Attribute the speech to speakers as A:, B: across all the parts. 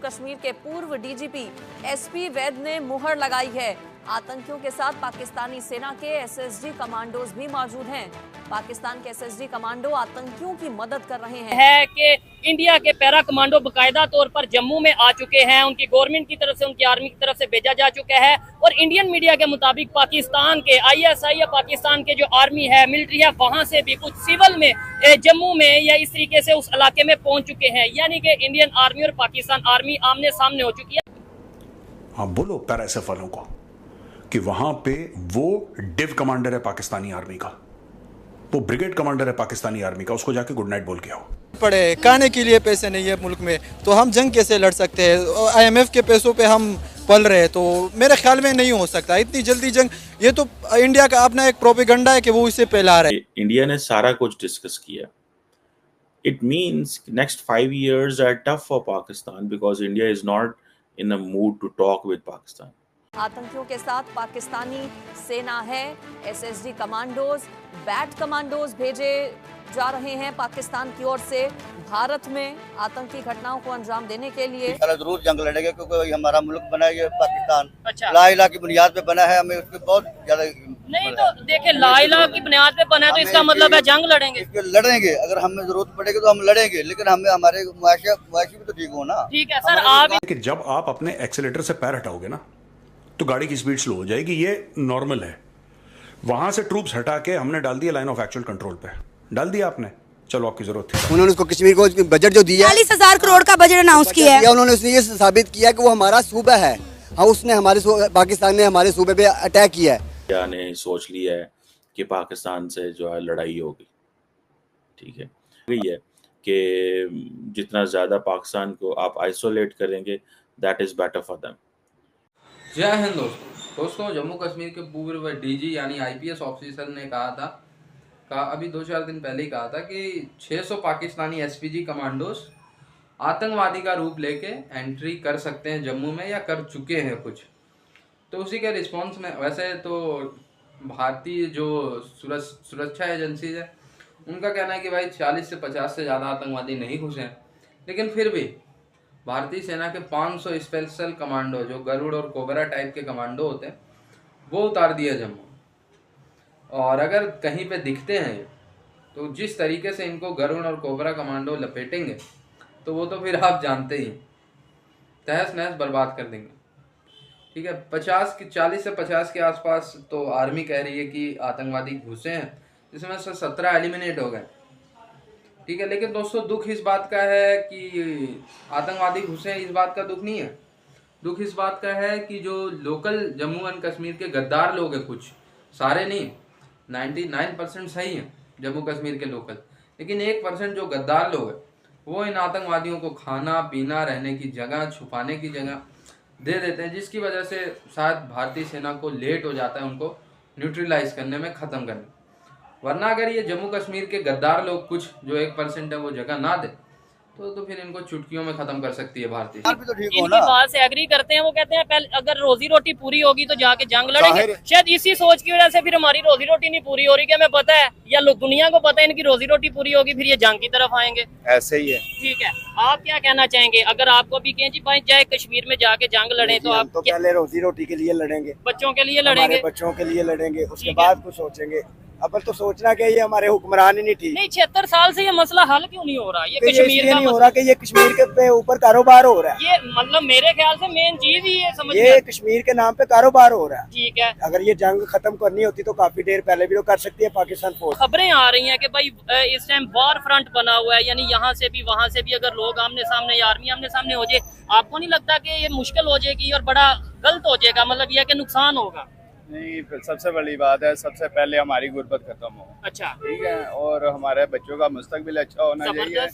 A: कश्मीर के पूर्व DGP SP वैद ने मुहर लगाई है। आतंकियों के साथ पाकिस्तानी सेना के एसएसजी कमांडोज भी मौजूद हैं। पाकिस्तान के एसएसजी कमांडो आतंकियों की मदद कर रहे हैं।
B: है कि इंडिया के पैरा कमांडो बाकायदा तौर पर जम्मू में आ चुके हैं, उनकी गवर्नमेंट की तरफ से, उनकी आर्मी की तरफ से भेजा जा चुका है। और इंडियन मीडिया के मुताबिक पाकिस्तान के आईएसआई या पाकिस्तान के जो आर्मी है, मिलिट्री है, वहां से भी कुछ सिविल में जम्मू में या इस तरीके से उस इलाके में पहुंच चुके हैं। यानी कि इंडियन आर्मी और पाकिस्तान आर्मी आमने सामने हो चुकी है।
C: हाँ, बोलो पैरा एसएफ वालों को कि वहां पे वो डिव कमांडर है पाकिस्तानी आर्मी का, वो ब्रिगेड कमांडर है पाकिस्तानी आर्मी का, उसको जाके गुड नाइट बोल के आओ।
D: पड़े खाने के लिए पैसे नहीं है मुल्क में, तो हम जंग कैसे लड़ सकते हैं? आईएमएफ के पैसों पे हम पल रहे हैं, तो मेरे ख्याल में नहीं हो सकता इतनी जल्दी जंग। ये तो इंडिया का अपना एक प्रोपेगेंडा है कि वो इसे फैला रहे।
E: इंडिया ने सारा कुछ डिस्कस किया। It means next 5 years are tough for Pakistan because India is not in a mood to talk with Pakistan.
A: आतंकियों के साथ पाकिस्तानी सेना है, एसएसजी कमांडोज, बैट कमांडोज भेजे जा रहे हैं पाकिस्तान की ओर से भारत में आतंकी घटनाओं को अंजाम देने के लिए।
F: जरूर जंग लड़ेंगे क्योंकि हमारा मुल्क बना है पाकिस्तान।
B: अच्छा।
F: ला इलाहा की बुनियाद पे बना है, हमें उसकी बहुत ज्यादा
B: नहीं तो देखे ला इलाहा की बुनियाद पे बना है, तो इसका मतलब है जंग लड़ेंगे।
F: लड़ेंगे, अगर हमें जरूरत पड़ेगी तो हम लड़ेंगे, लेकिन हमें हमारे मुआशी भी तो ठीक हो ना।
B: ठीक है सर, आप
C: कि जब आप अपने एक्सीलेटर से पैर हटाओगे ना तो गाड़ी की स्पीड स्लो हो जाएगी, ये नॉर्मल है। वहां से ट्रूप्स हटा के हमने डाल दिया लाइन ऑफ एक्चुअल कंट्रोल पे, डाल दिया आपने, चलो आपकी जरूरत थी।
G: उन्होंने उसको कश्मीर को बजट जो दिया
H: 40,000 करोड़ का बजट अनाउंस किया है,
G: उन्होंने उसने ये साबित किया कि वो हमारा सूबा है। हाँ, उसने हमारे पाकिस्तान ने हमारे सूबे पे अटैक किया है।
E: इंडिया ने सोच लिया है कि पाकिस्तान से जो है लड़ाई होगी। ठीक है, वही है कि जितना ज्यादा पाकिस्तान को आप आइसोलेट करेंगे that is better for them.
I: जय हिंद दोस्तों, जम्मू कश्मीर के पूर्व डीजी यानी आईपीएस ऑफिसर ने कहा अभी 2-4 दिन पहले ही कहा था कि 600 पाकिस्तानी एसपीजी कमांडोज आतंकवादी का रूप लेके एंट्री कर सकते हैं जम्मू में, या कर चुके हैं कुछ। तो उसी के रिस्पांस में वैसे तो भारतीय जो सुरक्षा एजेंसीज है उनका कहना है कि भाई 40 से 50 से ज़्यादा आतंकवादी नहीं घुसे हैं, लेकिन फिर भी भारतीय सेना के 500 स्पेशल कमांडो जो गरुड़ और कोबरा टाइप के कमांडो होते हैं वो उतार दिए जम्मू। और अगर कहीं पे दिखते हैं तो जिस तरीके से इनको गरुड़ और कोबरा कमांडो लपेटेंगे तो वो तो फिर आप जानते ही तहस नहस बर्बाद कर देंगे। ठीक है, 40 से 50 के आसपास तो आर्मी कह रही है कि आतंकवादी घुसे हैं, जिसमें से 17 एलिमिनेट हो गए। ठीक है, लेकिन दोस्तों दुख इस बात का है कि आतंकवादी घुसे हैं, इस बात का दुख नहीं है। दुख इस बात का है कि जो लोकल जम्मू एंड कश्मीर के गद्दार लोग हैं, कुछ सारे नहीं, 99% सही हैं जम्मू कश्मीर के लोकल, लेकिन 1% जो गद्दार लोग हैं वो इन आतंकवादियों को खाना पीना, रहने की जगह, छुपाने की जगह दे देते हैं, जिसकी वजह से शायद भारतीय सेना को लेट हो जाता है उनको न्यूट्रलाइज करने में, ख़त्म करने। वरना अगर ये जम्मू कश्मीर के गद्दार लोग कुछ जो 1% है वो जगह ना दे तो फिर इनको चुटकियों में खत्म कर सकती है भारतीय सेना।
B: इनकी बात से एग्री करते हैं। वो कहते हैं पहले अगर रोजी रोटी पूरी होगी तो जाके जंग लड़ेंगे। शायद इसी सोच की वजह से फिर हमारी रोजी रोटी नहीं पूरी हो रही, कि हमें पता है या लोग दुनिया को पता है इनकी रोजी रोटी पूरी होगी, फिर ये जंग की तरफ आएंगे।
F: ऐसे ही है।
B: ठीक है, आप क्या कहना चाहेंगे? अगर आपको भी कहें जी भाई चाहे कश्मीर में जाके जंग लड़े तो आप
G: पहले रोजी रोटी के लिए लड़ेंगे,
B: बच्चों के लिए लड़ेंगे,
G: बच्चों के लिए लड़ेंगे, उसके बाद कुछ सोचेंगे। अब तो सोचना कि ये हमारे हुक्मरान ही नहीं ठीक।
B: नहीं, 76 साल से ये मसला हल क्यों नहीं हो रहा? ये कश्मीर का
G: नहीं हो रहा कि ये कश्मीर के ऊपर कारोबार हो रहा है।
B: ये मतलब मेरे ख्याल से मेन चीज ही समझ
G: ये कश्मीर के नाम पे कारोबार हो रहा है।
B: ठीक है,
G: अगर ये जंग खत्म करनी होती तो काफी देर पहले भी तो कर सकती है पाकिस्तान फोर्स।
B: खबरें आ रही हैं कि भाई इस टाइम वॉर फ्रंट बना हुआ है, यानी यहाँ से भी वहाँ से भी अगर लोग आमने सामने या आर्मी आमने सामने हो जाए, आपको नहीं लगता कि ये मुश्किल हो जाएगी और बड़ा गलत हो जाएगा? मतलब यह कि नुकसान होगा।
J: नहीं, सबसे बड़ी बात है सबसे पहले हमारी गुर्बत खत्म हो।
B: अच्छा,
J: ठीक है, और हमारे बच्चों का मुस्तकबिल अच्छा होना चाहिए,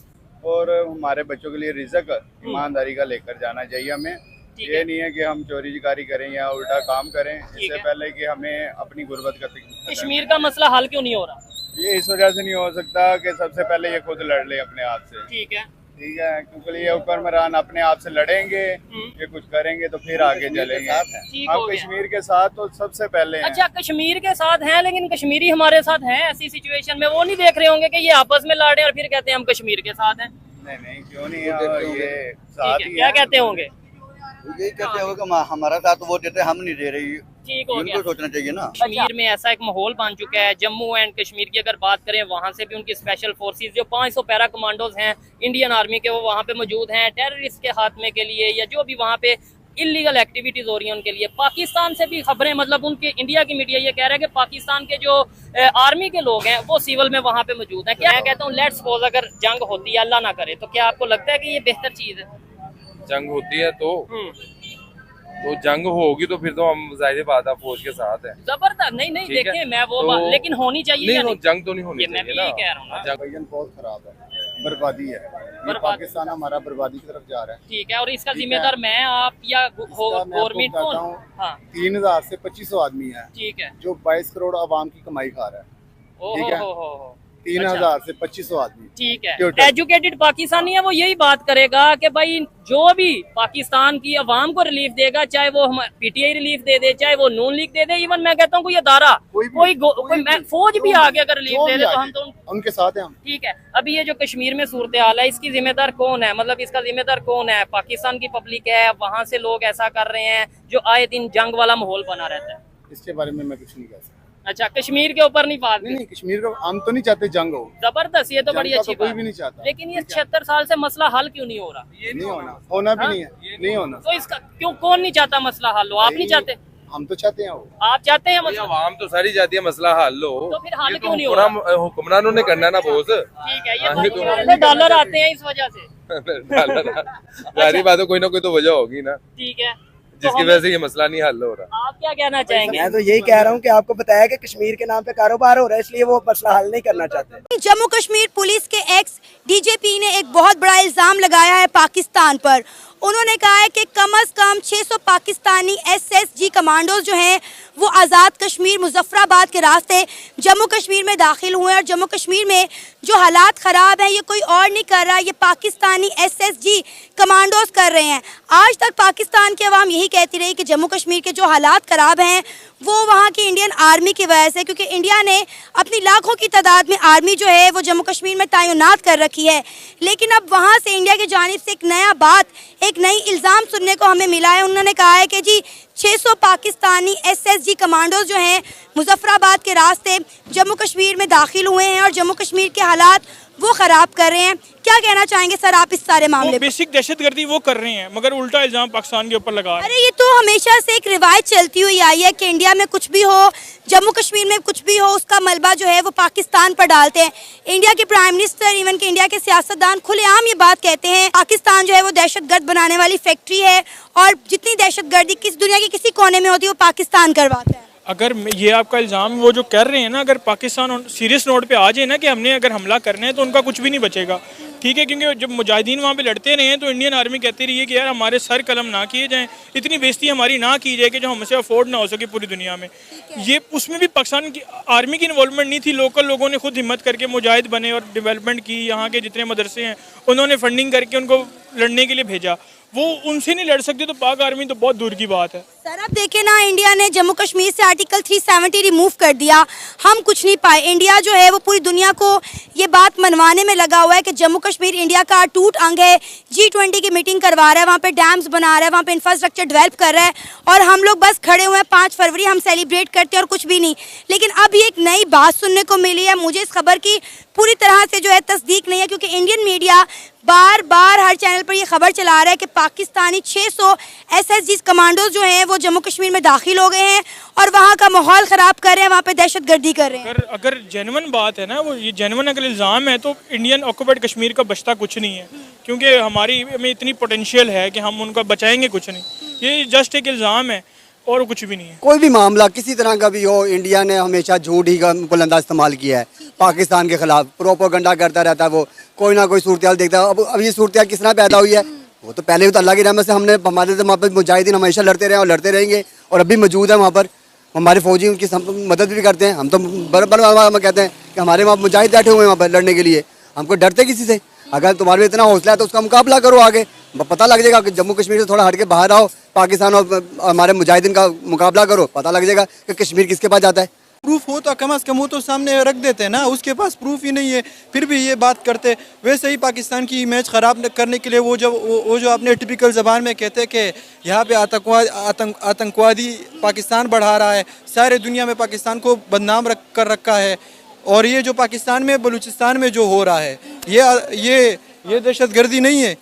J: और हमारे बच्चों के लिए रिज़्क ईमानदारी का लेकर जाना चाहिए हमें। ये नहीं है कि हम चोरी चिकारी करें या उल्टा काम करें, इससे पहले कि हमें अपनी गुर्बत का।
B: कश्मीर का मसला हल क्यों नहीं हो रहा?
J: ये इस वजह से नहीं हो सकता कि सबसे पहले ये खुद लड़ ले अपने आप से।
B: ठीक है,
J: क्योंकि ये हुक्मरान अपने आप से लड़ेंगे, ये कुछ करेंगे तो फिर आगे चलेंगे। हम कश्मीर के साथ तो सबसे पहले हैं।
B: अच्छा, कश्मीर के साथ हैं, लेकिन कश्मीरी हमारे साथ हैं ऐसी सिचुएशन में, वो नहीं देख रहे होंगे कि ये आपस में लड़े और फिर कहते हैं हम कश्मीर के साथ हैं।
J: नहीं क्यों नहीं, ये साथ ही
B: क्या कहते होंगे?
F: यही कहते हो कि हमारा साथ वो देते, हम नहीं दे रही।
B: ठीक हो गया।
F: इनको सोचना चाहिए ना।
B: कश्मीर में ऐसा एक माहौल बन चुका है। जम्मू एंड कश्मीर की अगर बात करें, वहाँ से भी उनकी स्पेशल फोर्सेस जो 500 पैरा कमांडोज हैं इंडियन आर्मी के, वो वहाँ पे मौजूद हैं टेररिस्ट के खात्मे के लिए, या जो भी वहाँ पे इलीगल एक्टिविटीज हो रही हैं उनके लिए। पाकिस्तान से भी खबरें, मतलब उनके इंडिया की मीडिया ये कह रहा है कि पाकिस्तान के जो आर्मी के लोग हैं वो सिविल में वहाँ पे मौजूद हैं। क्या मैं कहता हूँ, लेट्स सपोज अगर जंग होती है, अल्लाह ना करे, तो क्या आपको लगता है कि ये बेहतर चीज़ है?
K: जंग होती है तो जंग होगी तो फिर तो हम जाहिर बात है फौज के साथ है।
B: जबरदस्त। नहीं देखें मैं वो
K: तो,
B: लेकिन होनी चाहिए या नहीं?
K: जंग तो नहीं होनी चाहिए।
B: मैं भी यही कह रहा हूँ ना।
J: जंग बहुत खराब है, बर्बादी है। ये पाकिस्तान हमारा बर्बादी की तरफ जा रहा है।
B: ठीक है, और इसका जिम्मेदार मैं, आप या गवर्नमेंट कौन? हाँ,
J: 3000 से 2500 आदमी है,
B: ठीक है,
J: जो 22 करोड़ आवाम की कमाई खा रहा है। ठीक है, 3000 से 2500 आदमी।
B: ठीक है, एजुकेटेड पाकिस्तानी है, वो यही बात करेगा कि भाई जो भी पाकिस्तान की अवाम को रिलीफ देगा, चाहे वो पीटीआई रिलीफ दे दे, चाहे वो नून लीग दे दे, इवन मैं कहता हूँ कोई अदारा, कोई फौज भी आगे अगर रिलीफ दे दे तो हम तो
J: उनके साथ हैं हम।
B: ठीक है, अभी ये जो कश्मीर में सूरत हाल है, इसकी जिम्मेदार कौन है? मतलब इसका जिम्मेदार कौन है? पाकिस्तान की पब्लिक है, वहाँ से लोग ऐसा कर रहे हैं जो आए दिन जंग वाला माहौल बना रहता है।
J: इसके बारे में मैं कुछ नहीं कह सकता।
B: अच्छा, कश्मीर के ऊपर नहीं बात?
J: नहीं, कश्मीर का हम तो नहीं चाहते जंग हो।
B: जबरदस्त, ये तो बड़ी अच्छी
J: कोई भी नहीं चाहता।
B: लेकिन ये 76 साल से मसला हल क्यों नहीं हो रहा?
J: ये नहीं होना भी नहीं है, नहीं होना।
B: तो इसका क्यों, कौन नहीं चाहता मसला हल हो? आप नहीं चाहते?
J: हम तो चाहते हैं।
B: आप चाहते हैं?
K: आवाम तो सारी जाती है मसला हल हो,
B: तो फिर हल क्यों नहीं हो रहा?
K: हुक्मरानों ने करना ना बोझ।
B: ठीक है, ये डॉलर आते हैं इस वजह से।
K: जारी बात है, कोई ना कोई तो वजह होगी ना।
B: ठीक है,
K: जिसकी वजह से ये मसला नहीं हल हो रहा।
B: आप क्या कहना चाहेंगे?
G: मैं तो यही कह रहा हूँ कि आपको बताया कि कश्मीर के नाम पे कारोबार हो रहा है, इसलिए वो मसला हल नहीं करना चाहते।
H: जम्मू कश्मीर पुलिस के एक्स डीजीपी ने एक बहुत बड़ा इल्जाम लगाया है पाकिस्तान पर। उन्होंने कहा है कि कम से कम 600 पाकिस्तानी एसएसजी कमांडोज जो हैं वो आज़ाद कश्मीर मुजफ्फराबाद के रास्ते जम्मू कश्मीर में दाखिल हुए हैं, और जम्मू कश्मीर में जो हालात ख़राब हैं ये कोई और नहीं कर रहा, ये पाकिस्तानी एसएसजी कमांडोज कर रहे हैं। आज तक पाकिस्तान की आवाम यही कहती रही कि जम्मू कश्मीर के जो हालात ख़राब हैं वो वहाँ की इंडियन आर्मी की वजह से, क्योंकि इंडिया ने अपनी लाखों की तादाद में आर्मी जो है वो जम्मू कश्मीर में तैनात कर रखी है। लेकिन अब वहाँ से इंडिया की जानिब से एक नया बात, एक नई इल्ज़ाम सुनने को हमें मिला है। उन्होंने कहा है कि जी 600 पाकिस्तानी एसएसजी कमांडोज जो हैं मुजफ्फराबाद के रास्ते जम्मू कश्मीर में दाखिल हुए हैं और जम्मू कश्मीर के हालात वो ख़राब कर रहे हैं। क्या कहना चाहेंगे सर आप इस सारे मामले पर?
L: बेसिक दहशतगर्दी वो कर रहे हैं, मगर उल्टा इल्जाम पाकिस्तान के ऊपर लगा।
H: अरे ये तो हमेशा से एक रिवायत चलती हुई आई है कि इंडिया में कुछ भी हो, जम्मू कश्मीर में कुछ भी हो, उसका मलबा जो है वो पाकिस्तान पर डालते हैं। इंडिया के प्राइम मिनिस्टर, इवन के इंडिया के सियासतदान खुलेआम ये बात कहते हैं पाकिस्तान जो है वो दहशतगर्द बनाने वाली फैक्ट्री है, और जितनी दहशतगर्दी किस दुनिया के किसी कोने में होती है वो पाकिस्तान करवाता है।
L: अगर ये आपका इल्ज़ाम वो जो कर रहे हैं ना, अगर पाकिस्तान सीरियस नोट पे आ जाए ना कि हमने अगर हमला करना है तो उनका कुछ भी नहीं बचेगा। ठीक है, क्योंकि जब मुजाहिदीन वहाँ पे लड़ते रहे हैं तो इंडियन आर्मी कहती रही है कि यार हमारे सर कलम ना किए जाएं, इतनी बेइज्जती हमारी ना की जाए कि जो हमसे अफोर्ड ना हो सके पूरी दुनिया में। ये उसमें भी पाकिस्तान की आर्मी की इन्वॉल्वमेंट नहीं थी, लोकल लोगों ने खुद हिम्मत करके मुजाहिद बने और डेवलपमेंट की। यहाँ के जितने मदरसे हैं उन्होंने फंडिंग करके उनको लड़ने के लिए भेजा। वो उनसे नहीं लड़ सकते तो पाक आर्मी तो बहुत दूर की बात है।
H: सर अब देखें ना, इंडिया ने जम्मू कश्मीर से आर्टिकल 370 रिमूव कर दिया, हम कुछ नहीं पाए। इंडिया जो है वो पूरी दुनिया को ये बात मनवाने में लगा हुआ है कि जम्मू कश्मीर इंडिया का अटूट अंग है। G20 की मीटिंग करवा रहा है, वहाँ पे डैम्स बना रहा है, वहाँ पे इंफ्रास्ट्रक्चर डेवलप कर रहा है, और हम लोग बस खड़े हुए हैं। 5 फरवरी हम सेलिब्रेट करते हैं और कुछ भी नहीं। लेकिन अब ये एक नई बात सुनने को मिली है, मुझे इस खबर की पूरी तरह से जो है तस्दीक नहीं है, क्योंकि इंडियन मीडिया बार बार हर चैनल पर ये खबर चला रहा है कि पाकिस्तानी 600 एसएसजी कमांडोज जो हैं वो जम्मू कश्मीर में दाखिल हो गए हैं और वहाँ का माहौल ख़राब कर रहे हैं, वहाँ पे दहशतगर्दी कर रहे हैं।
L: अगर जेन्युइन बात है ना, वो ये जेन्युइन अगर इल्ज़ाम है तो इंडियन ऑक्यूपाइड कश्मीर का बचता कुछ नहीं है, क्योंकि हमारी में इतनी पोटेंशियल है कि हम उनका बचाएंगे कुछ नहीं। ये जस्ट एक इल्ज़ाम है और कुछ भी नहीं है।
G: कोई भी मामला किसी तरह का भी हो, इंडिया ने हमेशा झूठ ही का बुलंदा इस्तेमाल किया है पाकिस्तान के खिलाफ। प्रोपोगंडा करता रहता है, वो कोई ना कोई सूरत देखता है। अब ये सूरत किस तरह पैदा हुई है, वो तो पहले तो अल्लाह की रहमत से हमारे वहाँ पर मुजाहिदीन हमेशा लड़ते रहे और लड़ते रहेंगे, और अभी मौजूद है वहाँ पर। हमारे फौजी उनकी मदद भी करते हैं। हम तो बराबर कहते हैं कि हमारे वहाँ मुजाहिद बैठे हुए हैं वहाँ पर लड़ने के लिए, हमको डरते किसी से। अगर तुम्हारे इतना हौसला है तो उसका मुकाबला करो, आगे पता लग जाएगा कि जम्मू कश्मीर से थोड़ा हट के बाहर आओ, पाकिस्तान और हमारे मुजाहिदीन का मुकाबला करो, पता लग जाएगा कि कश्मीर किसके पास जाता है।
D: प्रूफ हो तो कम से कम वो तो सामने रख देते हैं ना, उसके पास प्रूफ ही नहीं है फिर भी ये बात करते। वैसे ही पाकिस्तान की इमेज ख़राब करने के लिए वो जो अपने टिपिकल ज़बान में कहते हैं कि यहाँ पे आतंकवादी पाकिस्तान बढ़ा रहा है, सारे दुनिया में पाकिस्तान को बदनाम कर रखा है। और ये जो पाकिस्तान में बलूचिस्तान में जो हो रहा है ये दहशतगर्दी नहीं है,